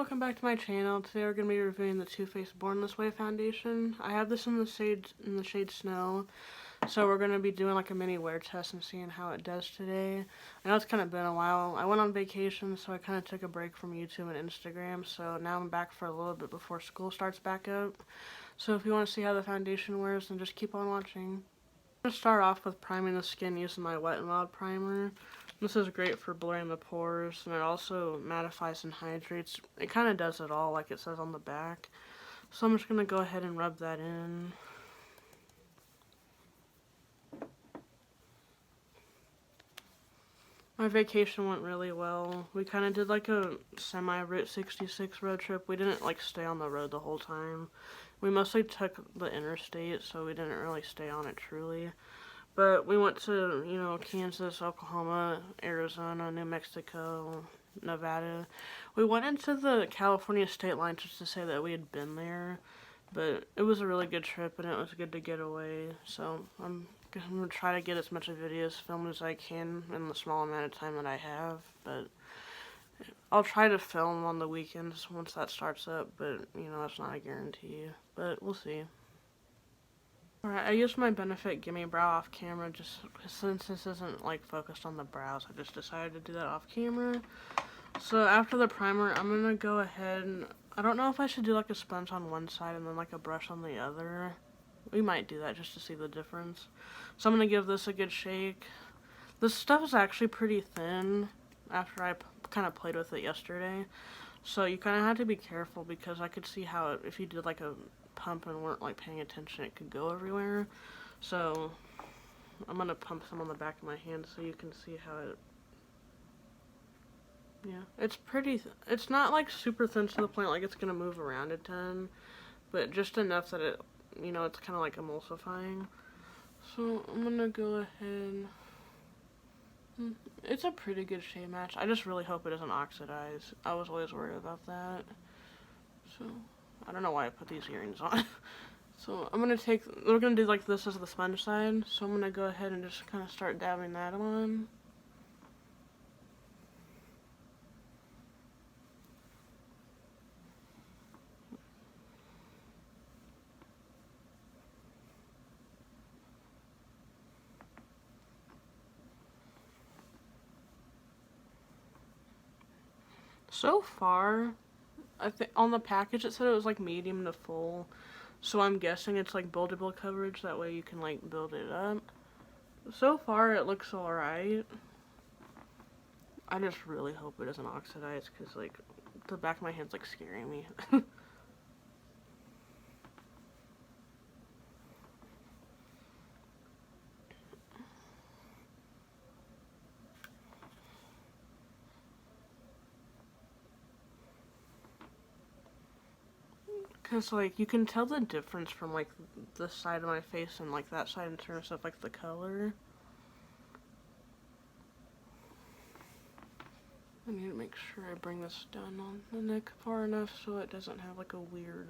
welcome back to my channel. Today we're going to be reviewing the Too Faced Born This Way foundation. I have this in the shade Snow, so we're going to be doing like a mini wear test and seeing how it does today. I know it's kind of been a while. I went on vacation, so I kind of took a break from YouTube and Instagram, so now I'm back for a little bit before school starts back up. So if you want to see how the foundation wears, then just keep on watching. I'm going to start off with priming the skin using my Wet n Wild primer. This is great for blurring the pores, and it also mattifies and hydrates. It kind of does it all, like it says on the back. So I'm just going to go ahead and rub that in. My vacation went really well. We kind of did like a semi-Route 66 road trip. We didn't like stay on the road the whole time. We mostly took the interstate, so we didn't really stay on it truly. But we went to, you know, Kansas, Oklahoma, Arizona, New Mexico, Nevada. We went into the California state line just to say that we had been there. But it was a really good trip, and it was good to get away. So I'm going to try to get as much videos filmed as I can in the small amount of time that I have. But I'll try to film on the weekends once that starts up. But, you know, that's not a guarantee. But we'll see. Alright, I used my Benefit Gimme Brow off camera just since this isn't like focused on the brows. I just decided to do that off camera. So after the primer, I'm going to go ahead and, I don't know if I should do like a sponge on one side and then like a brush on the other. We might do that just to see the difference. So I'm going to give this a good shake. This stuff is actually pretty thin after I kind of played with it yesterday. So you kind of have to be careful because I could see how if you did like a pump and weren't like paying attention, it could go everywhere. So I'm gonna pump some on the back of my hand so you can see how it, yeah, it's pretty, it's not like super thin to the point like it's gonna move around a ton, but just enough that it, you know, it's kind of like emulsifying. So I'm gonna go ahead, it's a pretty good shade match. I just really hope it doesn't oxidize. I was always worried about that. So I don't know why I put these earrings on. So I'm gonna take, we're gonna do like this as the sponge side. So I'm gonna go ahead and just kind of start dabbing that on. So far, I think on the package it said it was like medium to full, so I'm guessing it's like buildable coverage, that way you can like build it up. So far it looks alright. I just really hope it doesn't oxidize because like the back of my hand's like scaring me. Because, like, you can tell the difference from, like, this side of my face and, like, that side in terms of, like, the color. I need to make sure I bring this down on the neck far enough so it doesn't have, like, a weird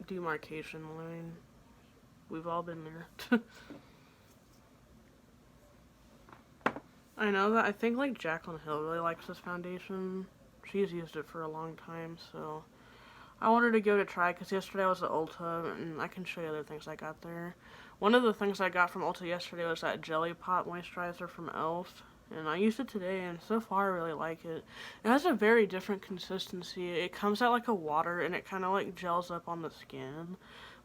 demarcation line. We've all been there. I know that, I think, like, Jaclyn Hill really likes this foundation. She's used it for a long time, so I wanted to give it a try because yesterday I was at Ulta and I can show you other things I got there. One of the things I got from Ulta yesterday was that Jelly Pop moisturizer from e.l.f. and I used it today and so far I really like it. It has a very different consistency. It comes out like a water and it kind of like gels up on the skin,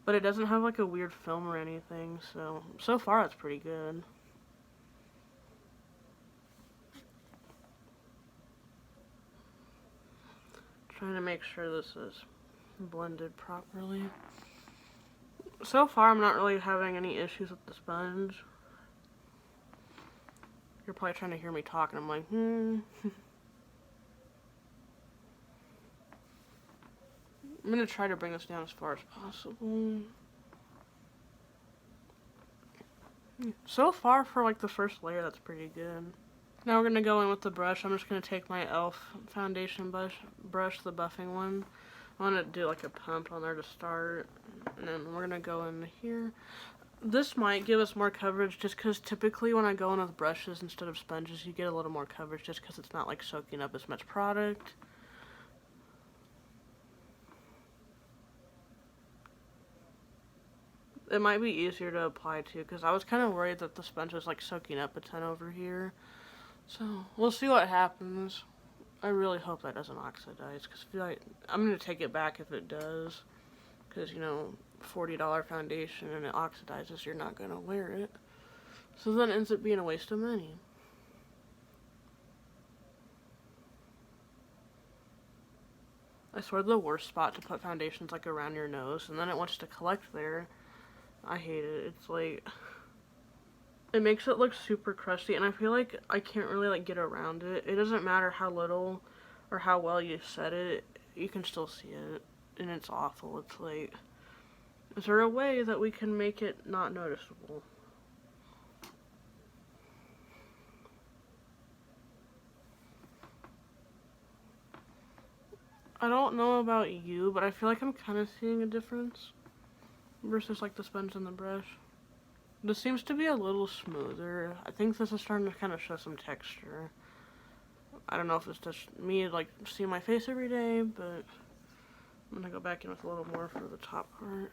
but it doesn't have like a weird film or anything, so far it's pretty good. Trying to make sure this is blended properly. So far I'm not really having any issues with the sponge. You're probably trying to hear me talk and I'm like, I'm gonna try to bring this down as far as possible. So far for like the first layer, that's pretty good. Now we're gonna go in with the brush. I'm just gonna take my e.l.f. foundation brush, the buffing one. I'm gonna do like a pump on there to start, and then we're gonna go in here. This might give us more coverage just because typically when I go in with brushes instead of sponges, you get a little more coverage just because it's not like soaking up as much product. it might be easier to apply to, because I was kind of worried that the sponge was like soaking up a ton over here. So we'll see what happens. I really hope that doesn't oxidize, because I feel like I'm going to take it back if it does. Because, you know, $40 foundation and it oxidizes, you're not going to wear it. So then it ends up being a waste of money. I swear the worst spot to put foundation's like around your nose, and then it wants to collect there. I hate it. It's like, it makes it look super crusty, and I feel like I can't really like get around it. It doesn't matter how little or how well you set it, you can still see it, and it's awful. It's like, is there a way that we can make it not noticeable? I don't know about you, but I feel like I'm kind of seeing a difference versus like the sponge and the brush. This seems to be a little smoother. I think this is starting to kind of show some texture. I don't know if it's just me like seeing my face every day, but I'm gonna go back in with a little more for the top part.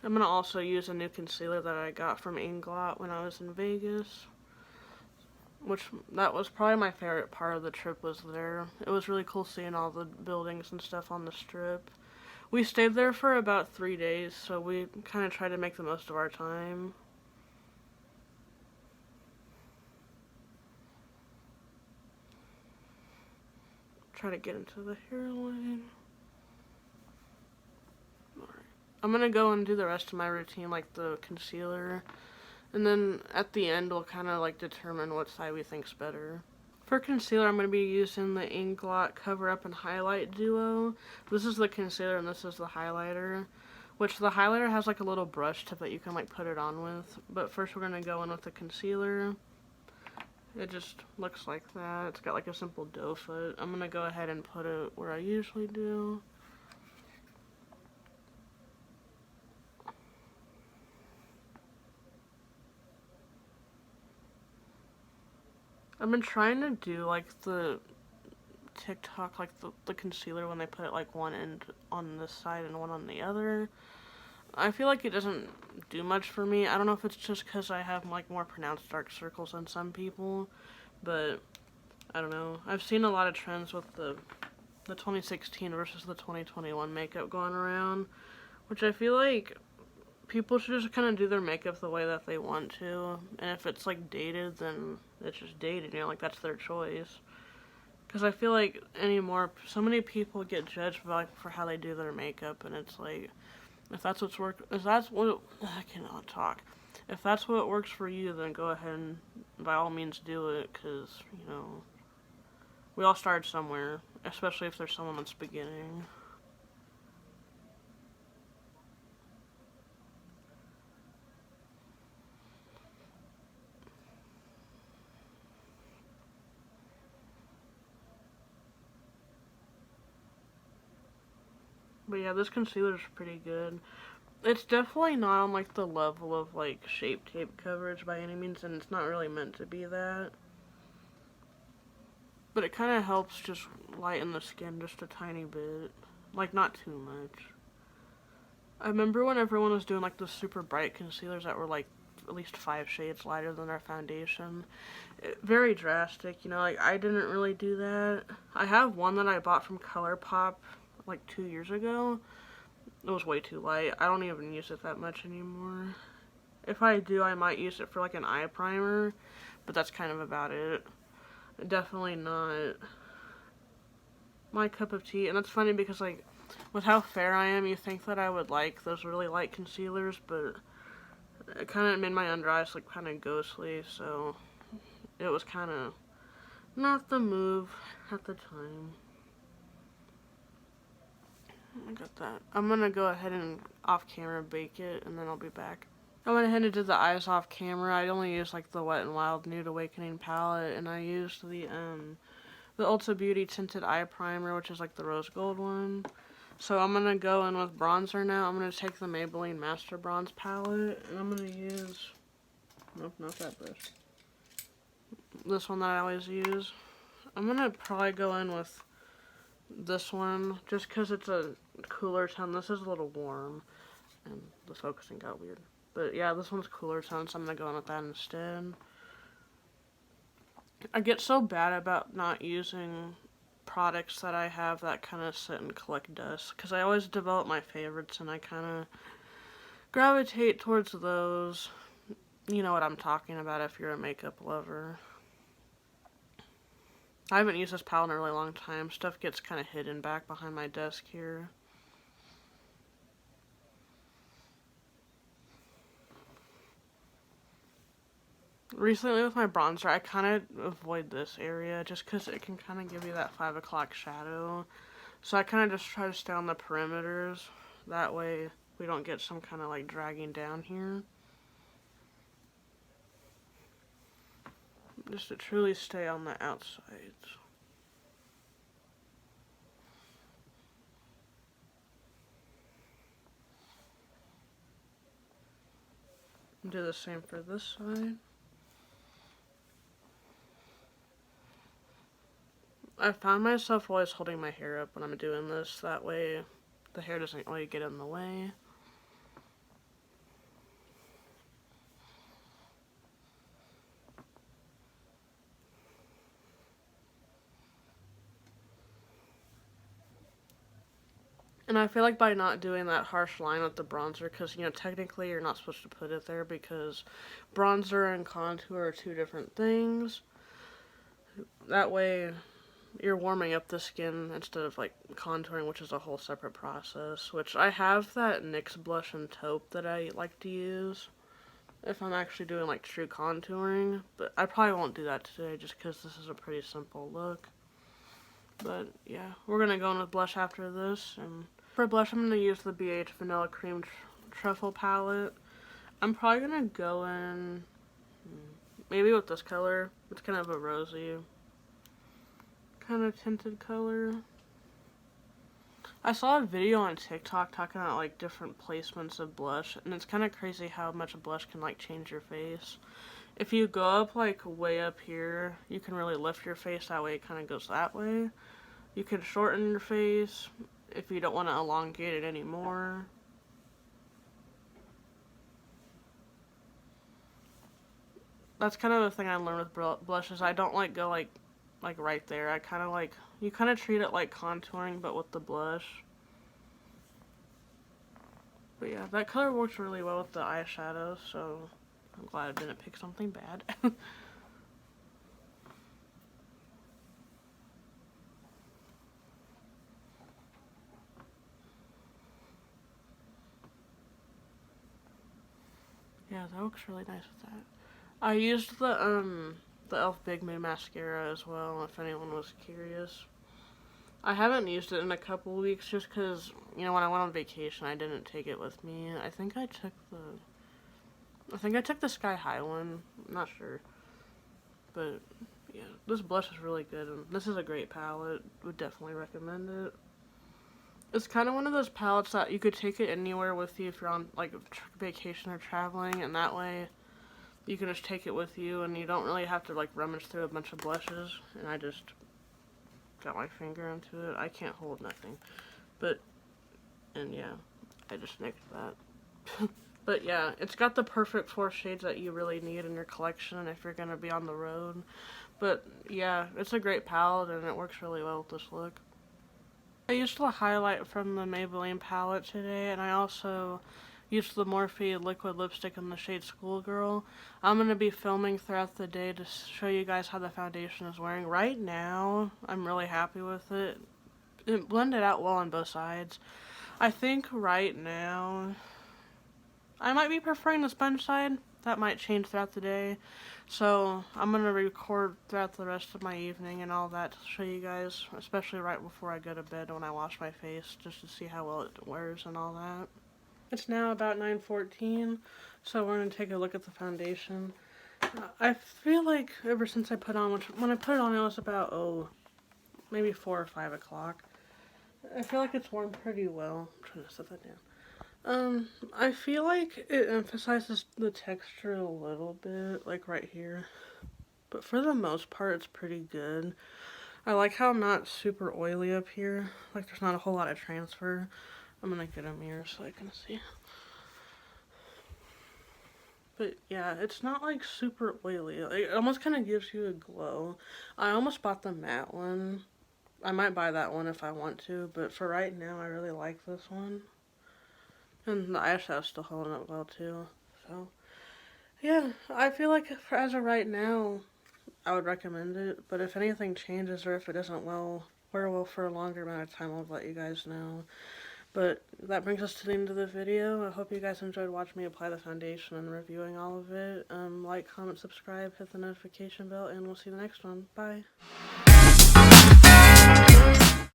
I'm gonna also use a new concealer that I got from Inglot when I was in Vegas. Which, that was probably my favorite part of the trip, was there. It was really cool seeing all the buildings and stuff on the strip. We stayed there for about 3 days, so we kind of tried to make the most of our time. Try to get into the hairline. Alright. I'm gonna go and do the rest of my routine, like the concealer. And then at the end, we'll kind of like determine what side we think's better. For concealer, I'm going to be using the Inglot Coverup and Highlight Duo. This is the concealer and this is the highlighter. Which the highlighter has like a little brush tip that you can like put it on with. But first we're going to go in with the concealer. It just looks like that. It's got like a simple doe foot. I'm going to go ahead and put it where I usually do. I've been trying to do like the TikTok, like the concealer when they put it like one end on this side and one on the other. I feel like it doesn't do much for me. I don't know if it's just because I have like more pronounced dark circles than some people, but I don't know. I've seen a lot of trends with the 2016 versus the 2021 makeup going around, which I feel like people should just kind of do their makeup the way that they want to, and if it's like dated, then it's just dated, you know, like that's their choice. Because I feel like anymore, so many people get judged by, like, for how they do their makeup, and it's like, if that's what's I cannot talk. If that's what works for you, then go ahead and by all means do it, because, you know, we all started somewhere, especially if there's someone that's beginning. But yeah, this concealer is pretty good. It's definitely not on like the level of like Shape Tape coverage by any means, and it's not really meant to be that. But it kind of helps just lighten the skin just a tiny bit. Like, not too much. I remember when everyone was doing like the super bright concealers that were like at least 5 shades lighter than their foundation. Very drastic, you know, like I didn't really do that. I have one that I bought from Colourpop like 2 years ago. It was way too light. I don't even use it that much anymore. If I do, I might use it for like an eye primer, but that's kind of about it. Definitely not my cup of tea. And that's funny because like with how fair I am, you think that I would like those really light concealers, but it kind of made my under eyes look kind of ghostly, so it was kind of not the move at the time. I got that. I'm gonna go ahead and off camera bake it, and then I'll be back. I went ahead and did the eyes off camera. I only used like the Wet n Wild Nude Awakening palette, and I used the Ulta Beauty Tinted Eye Primer, which is like the rose gold one. So I'm gonna go in with bronzer now. I'm gonna take the Maybelline Master Bronze palette, and I'm gonna use, nope, not that brush. This one that I always use. I'm gonna probably go in with this one, just because it's a cooler tone. This is a little warm, and the focusing got weird. But yeah, this one's cooler tone, so I'm going to go in with that instead. I get so bad about not using products that I have that kind of sit and collect dust, because I always develop my favorites, and I kind of gravitate towards those. You know what I'm talking about if you're a makeup lover. I haven't used this palette in a really long time. Stuff gets kind of hidden back behind my desk here. Recently with my bronzer, I kind of avoid this area just because it can kind of give you that 5 o'clock shadow. So I kind of just try to stay on the perimeters. That way we don't get some kind of like dragging down here. Just to truly stay on the outsides. Do the same for this side. I found myself always holding my hair up when I'm doing this. That way the hair doesn't really get in the way. And I feel like by not doing that harsh line with the bronzer, because, you know, technically you're not supposed to put it there because bronzer and contour are two different things. That way you're warming up the skin instead of, like, contouring, which is a whole separate process. Which I have that NYX blush and taupe that I like to use if I'm actually doing, like, true contouring. But I probably won't do that today just because this is a pretty simple look. But, yeah, we're going to go in with blush after this, and for blush, I'm going to use the BH Vanilla Cream Truffle palette. I'm probably going to go in maybe with this color. It's kind of a rosy kind of tinted color. I saw a video on TikTok talking about like different placements of blush, and it's kind of crazy how much a blush can like change your face. If you go up like way up here, you can really lift your face. That way it kind of goes that way. You can shorten your face if you don't want to elongate it anymore. That's kind of the thing I learned with blushes. I don't like go like right there. I kind of like, you kind of treat it like contouring but with the blush. But yeah, that color works really well with the eyeshadow, so I'm glad I didn't pick something bad. Yeah, that looks really nice with that. I used the e.l.f. Big Mood Mascara as well, if anyone was curious. I haven't used it in a couple weeks just because, you know, when I went on vacation, I didn't take it with me. I think I took the Sky High one. I'm not sure. But, yeah, this blush is really good, and this is a great palette. Would definitely recommend it. It's kind of one of those palettes that you could take it anywhere with you if you're on, like, vacation or traveling, and that way you can just take it with you, and you don't really have to, like, rummage through a bunch of blushes. And I just got my finger into it. I can't hold nothing. But, and yeah, I just nicked that. But yeah, it's got the perfect 4 shades that you really need in your collection if you're going to be on the road. But yeah, it's a great palette, and it works really well with this look. I used the highlight from the Maybelline palette today, and I also used the Morphe liquid lipstick in the shade Schoolgirl. I'm going to be filming throughout the day to show you guys how the foundation is wearing. Right now, I'm really happy with it. It blended out well on both sides. I think right now, I might be preferring the sponge side. That might change throughout the day. So I'm going to record throughout the rest of my evening and all that to show you guys, especially right before I go to bed when I wash my face, just to see how well it wears and all that. It's now about 9:14, so we're going to take a look at the foundation. I feel like ever since I put on, when I put it on, it was about, maybe 4 or 5 o'clock. I feel like it's worn pretty well. I'm trying to set that down. I feel like it emphasizes the texture a little bit, like right here. But for the most part, it's pretty good. I like how I'm not super oily up here. Like there's not a whole lot of transfer. I'm gonna get a mirror so I can see. But yeah, it's not like super oily. It almost kind of gives you a glow. I almost bought the matte one. I might buy that one if I want to, but for right now I really like this one. And the eyeshadow's still holding up well too. So yeah, I feel like as of right now, I would recommend it. But if anything changes or if it doesn't wear well for a longer amount of time, I'll let you guys know. But that brings us to the end of the video. I hope you guys enjoyed watching me apply the foundation and reviewing all of it. Like, comment, subscribe, hit the notification bell, and we'll see you in the next one. Bye.